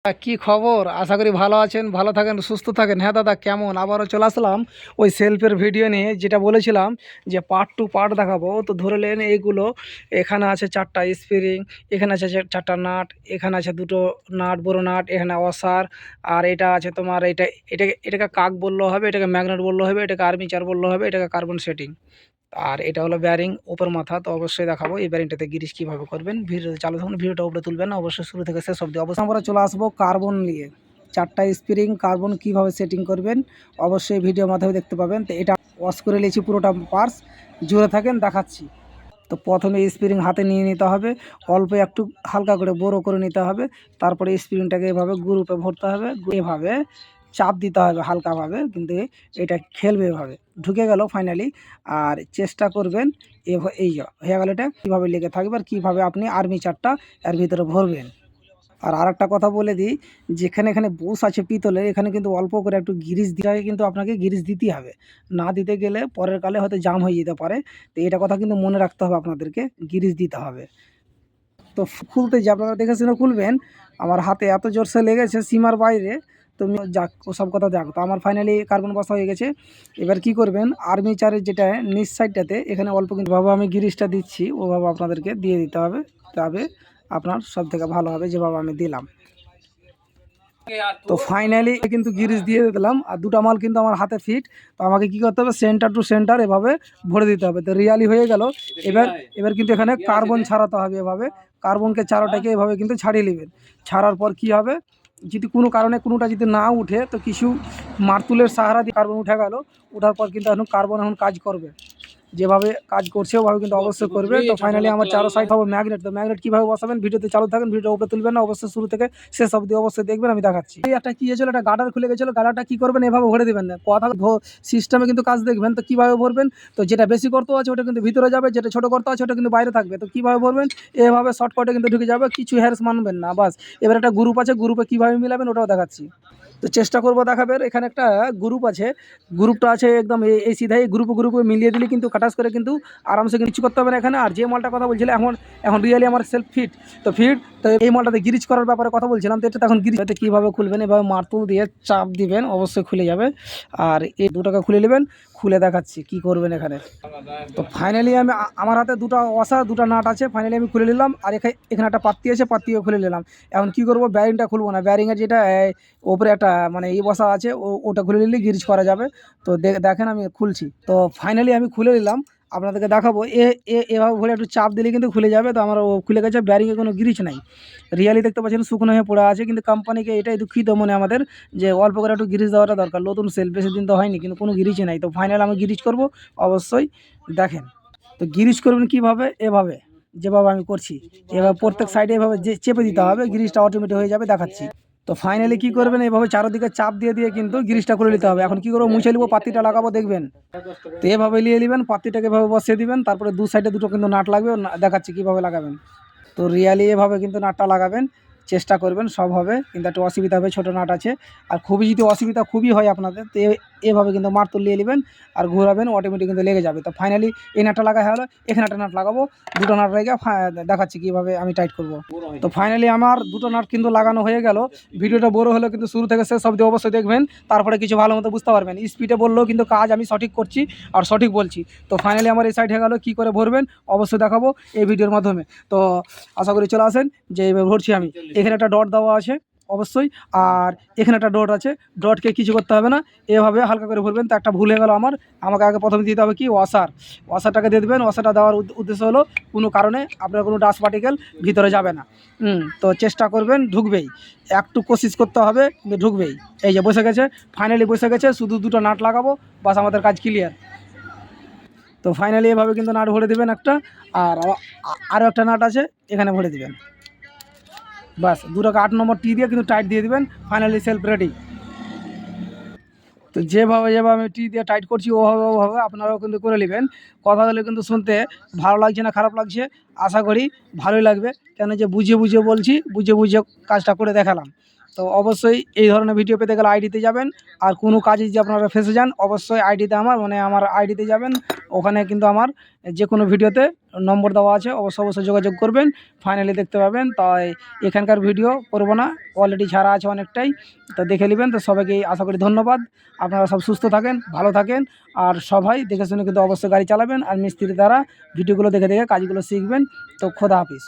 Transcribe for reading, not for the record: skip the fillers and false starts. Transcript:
কি খবর? আশা করি ভালো আছেন, ভালো থাকেন, সুস্থ থাকেন। হ্যাঁ দাদা, কেমন? আবারও চলে আসলাম ওই সেলফের ভিডিও নিয়ে। যেটা বলেছিলাম যে পার্ট টু পার্ট দেখাবো, তো ধরে নেন এইগুলো। এখানে আছে 4টা স্প্রিং, এখানে আছে 4টা নাট, এখানে আছে 2টো নাট, বড় নাট, এখানে অসার। আর এটা আছে তোমার এটাকে কাক বললেও হবে, এটাকে ম্যাগনেট বললেও হবে, এটাকে আর্মিচার বললেও হবে, এটাকে কার্বন সেটিং। আর এটা হলো ব্যারিং উপর মাথা। তো অবশ্যই দেখাবো এই ব্যারিংটাতে গিরিশ কিভাবে করবেন। ভিডিও চালু থাকুন, ভিডিওটা উপরে তুলবেন না, অবশ্যই শুরু থেকে শেষ অবধি। অবশ্যই আমরা চলে আসবো কার্বন নিয়ে। 4টা স্প্রিং কার্বন কিভাবে সেটিং করবেন অবশ্যই ভিডিওর মাধ্যমে দেখতে পাবেন। তো এটা ওয়াশ করে নিয়েছি পুরোটা পার্টস, জুড়ে থাকেন দেখাচ্ছি। তো প্রথমে স্প্রিং হাতে নিয়ে নিতে হবে, অল্প একটু হালকা করে বড়ো করে নিতে হবে। তারপরে স্প্রিংটাকে এভাবে গ্রুপে ভরতে হবে, এভাবে চাপ দিতে হবে হালকাভাবে, কিন্তু এটা খেলবে এভাবে। ঢুকে গেল ফাইনালি। আর চেষ্টা করবেন এই হয়ে গেল। এটা কীভাবে লেগে থাকবে আর কীভাবে আপনি আর্মিচারটা এর ভিতরে ভরবেন। আর আরেকটা কথা বলে দিই, যেখানে এখানে বুশ আছে পিতলের, এখানে কিন্তু অল্প করে একটু গিরিশ দিয়ে কিন্তু আপনাকে গিরিশ দিতেই হবে। না দিতে গেলে পরের কালে হয়তো জাম হয়ে যেতে পারে। তো এটা কথা কিন্তু মনে রাখতে হবে, আপনাদেরকে গিরিশ দিতে হবে। তো খুলতে যে আপনারা দেখে শুনে খুলবেন। আমার হাতে এত জোরসে লেগেছে সীমার বাইরে। তুমি যাক, ওসব কথা যাক। তো আমার ফাইনালি কার্বন বসা হয়ে গেছে। এবার কি করবেন, আর্মিচারের যেটা নিচ সাইডটাতে এখানে অল্প কিন্তু ভাবে আমি গিরিশটা দিচ্ছি, ওভাবে আপনাদেরকে দিয়ে দিতে হবে। তবে আপনার সব থেকে ভালো হবে যেভাবে আমি দিলাম। তো ফাইনালি কিন্তু গিরিশ দিয়ে দিলাম, আর 2টা মাল কিন্তু আমার হাতে ফিট। তো আমাকে কি করতে হবে, সেন্টার টু সেন্টার এভাবে ভরে দিতে হবে। তো রিয়ালি হয়ে গেল। এবার এবার কিন্তু এখানে কার্বন ছাড়াতে হবে এভাবে। কার্বনকে চারোটাকে এভাবে কিন্তু ছাড়িয়ে নেবেন। ছাড়ার পর কি হবে, যদি কোনো কারণে কোনোটা যদি না উঠে, তো কিছু মারতুলের সাহারা দিয়ে কার্বন উঠে গেল। ওঠার পর কিন্তু এখন কার্বন কাজ করবে, যেভাবে কাজ করছে ওভাবে কিন্তু অবশ্যই করবে। তো ফাইনালি আমার চারো সাইড হবে ম্যাগনেট। তো ম্যাগনেট কীভাবে বসাবেন, ভিডিওতে চালু থাকেন, ভিডিও উপরে তুলবেন না, অবশ্যই শুরু থেকে শেষ অবধি অবশ্যই দেখবেন, আমি দেখাচ্ছি। এই একটা কী হয়েছিল, একটা গাডার খুলে গেছিলো। গাডারটা কী করবেন, এভাবে ভরে দেবেন না, কথা সিস্টেমে কিন্তু কাজ দেখবেন। তো কীভাবে ভরবেন, তো যেটা বেশি করতে আছে ওটা কিন্তু ভিতরে যাবে, যেটা ছোটো করতে আছে ওটা কিন্তু বাইরে থাকবে। তো কীভাবে ভরবেন, এভাবে শর্টকাটে কিন্তু ঢুকে যাবে, কিছু হ্যারেস মানবেন না, বাস। এবার একটা গ্রুপ আছে, গ্রুপে কীভাবে মিলাবেন ওটাও দেখাচ্ছি। তো চেষ্টা করবো দেখাবেন। এখানে একটা গ্রুপ আছে, গ্রুপটা আছে একদম এই সিধাই গ্রুপে মিলিয়ে দিলে কিন্তু কাটাস করে কিন্তু আরামসে কিছু করতে হবে না এখানে। আর যে মালটা কথা বলছিলাম, এখন এখন রিয়েলি আমার সেলফ ফিট। তো ফিট, তো এই মালটাতে গিরিজ করার ব্যাপারে কথা বলছিলাম। তো এটা এখন গিরিজ কীভাবে খুলবেন, এভাবে মারতুল দিয়ে চাপ দিবেন, অবশ্যই খুলে যাবে। আর এই 2টাকে খুলে নেবেন, খুলে দেখাচ্ছি কি করবেন এখানে। তো ফাইনালি আমি আমার হাতে 2টা ওয়াসা 2টা নাট আছে, ফাইনালি আমি খুলে নিলাম। আর এখানে একটা পাত্তি আছে, পাত্তিও খুলে নিলাম। এখন কি করব, ব্যারিংটা খুলবো না, ব্যারিংয়ের যেটা ওপরে একটা মানে বসা আছে, ওটা খুলে নিলে গিরিজ করা যাবে। তো দেখেন আমি খুলছি। তো ফাইনালি আমি খুলে নিলাম, আপনাদেরকে দেখাবো। এভাবে ভরে একটু চাপ দিলে কিন্তু খুলে যাবে। তো আমার খুলে গেছে, ব্যারিংয়ে কোনো গিরিজ নাই। রিয়ালি দেখতে পাচ্ছেন শুকনো হয়ে পড়ে আছে, কিন্তু কোম্পানিকে এটাই দুঃখিত মনে আমাদের, যে অল্প করে একটু গিরিজ দেওয়াটা দরকার। নতুন সেল বেশি দিন তো হয়নি, কিন্তু কোনো গিরিজই নাই। তো ফাইনাল আমি গিরিজ করব, অবশ্যই দেখেন। তো গিরিজ করবেন কীভাবে, এভাবে যেভাবে আমি করছি, এভাবে প্রত্যেক সাইডে এভাবে যে চেপে দিতে হবে, গিরিজটা অটোমেটিক হয়ে যাবে, দেখাচ্ছি। তো ফাইনালি কি করবেন, এইভাবে চারদিকে চাপ দিয়ে দিয়ে কিন্তু গিরিজটা খুলে নিতে হবে। এখন কি করবো, মুছে নিব, পাত্তিটা লাগাবো, দেখবেন। তো এভাবে নিয়ে নেবেন, পাত্তিটাকে এভাবে বসিয়ে দিবেন। তারপরে দু সাইডে দুটো কিন্তু নাট লাগবে, দেখাচ্ছি কীভাবে লাগাবেন। তো রিয়ালি এভাবে কিন্তু নাটটা লাগাবেন, চেষ্টা করবেন সব হবে, কিন্তু একটু অসুবিধা হবে, ছোটো নাট আছে। আর খুবই যদি অসুবিধা খুবই হয় আপনাদের, তো এভাবে কিন্তু মারতুল নিয়ে নেবেন আর ঘোরাবেন, অটোমেটিক কিন্তু লেগে যাবে। তো ফাইনালি এই নাটটা লাগা হলো, এখানে একটা নাট লাগাবো, 2টো নাট রেখে দেখাচ্ছি কীভাবে আমি টাইট করব। তো ফাইনালি আমার 2টো নাট কিন্তু লাগানো হয়ে গেল। ভিডিওটা বড় হলে কিন্তু শুরু থেকে শেষ অবধি অবশ্যই দেখবেন, তারপরে কিছু ভালো মতো বুঝতে পারবেন। স্পিডে বললেও কিন্তু কাজ আমি সঠিক করছি আর সঠিক বলছি। তো ফাইনালি আমার এই সাইড হয়ে গেল, কী করে ভরবেন অবশ্যই দেখাবো এই ভিডিওর মাধ্যমে। তো আশা করি চলে আসেন, যে এবার ভরছি আমি। এখানে একটা ডট দেওয়া আছে অবশ্যই, আর এখানে একটা ডট আছে। ডটকে কিছু করতে হবে না, এভাবে হালকা করে ভরবেন। তো একটা ভুল হয়ে গেল আমাকে আগে প্রথমে দিতে হবে কি, ওয়াশারটাকে দিয়ে দেবেন। ওয়াশারটা দেওয়ার উদ্দেশ্য হলো কোনো কারণে আপনার কোনো ডাস্ট পার্টিকেল ভিতরে যাবে না। তো চেষ্টা করবেন, ঢুকবেই, একটু কোশিশ করতে হবে, কিন্তু ঢুকবেই। এই যে বসে গেছে, ফাইনালি বসে গেছে, শুধু 2টো নাট লাগাবো, বাস আমাদের কাজ ক্লিয়ার। তো ফাইনালি এভাবে কিন্তু নাট ভরে দেবেন একটা, আর আরও একটা নাট আছে, এখানে ভরে দেবেন, বাস। 2টাকে 8 নম্বর টি দিয়ে কিন্তু টাইট দিয়ে দেবেন, ফাইনালি সেলফ রেডি। তো যেভাবে আমি টি দিয়ে টাইট করছি ওভাবে আপনারাও কিন্তু করে নেবেন। কথাগুলো কিন্তু শুনতে ভালো লাগছে না খারাপ লাগছে, আশা করি ভালোই লাগবে, কেন যে বুঝে বলছি, বুঝে কাজটা করে দেখালাম। তো অবশ্যই এই ধরনের ভিডিও পেতে গেলে আইডিতে যাবেন। আর কোনো কাজে যদি আপনারা ফেঁসে যান অবশ্যই আইডিতে আমার আইডিতে যাবেন। ওখানে কিন্তু আমার যে কোনো ভিডিওতে নম্বর দেওয়া আছে, অবশ্যই যোগাযোগ করবেন, ফাইনালি দেখতে পাবেন। তাই এখানকার ভিডিও করব না, অলরেডি ছাড়া আছে অনেকটাই, তো দেখে নেবেন। তো সবাইকে আশা করি ধন্যবাদ। আপনারা সব সুস্থ থাকেন, ভালো থাকেন, আর সবাই দেখে শুনে কিন্তু অবশ্যই গাড়ি চালাবেন, আর মিস্ত্রির দ্বারা ভিডিওগুলো দেখে কাজগুলো শিখবেন। তো খোদা হাফিজ।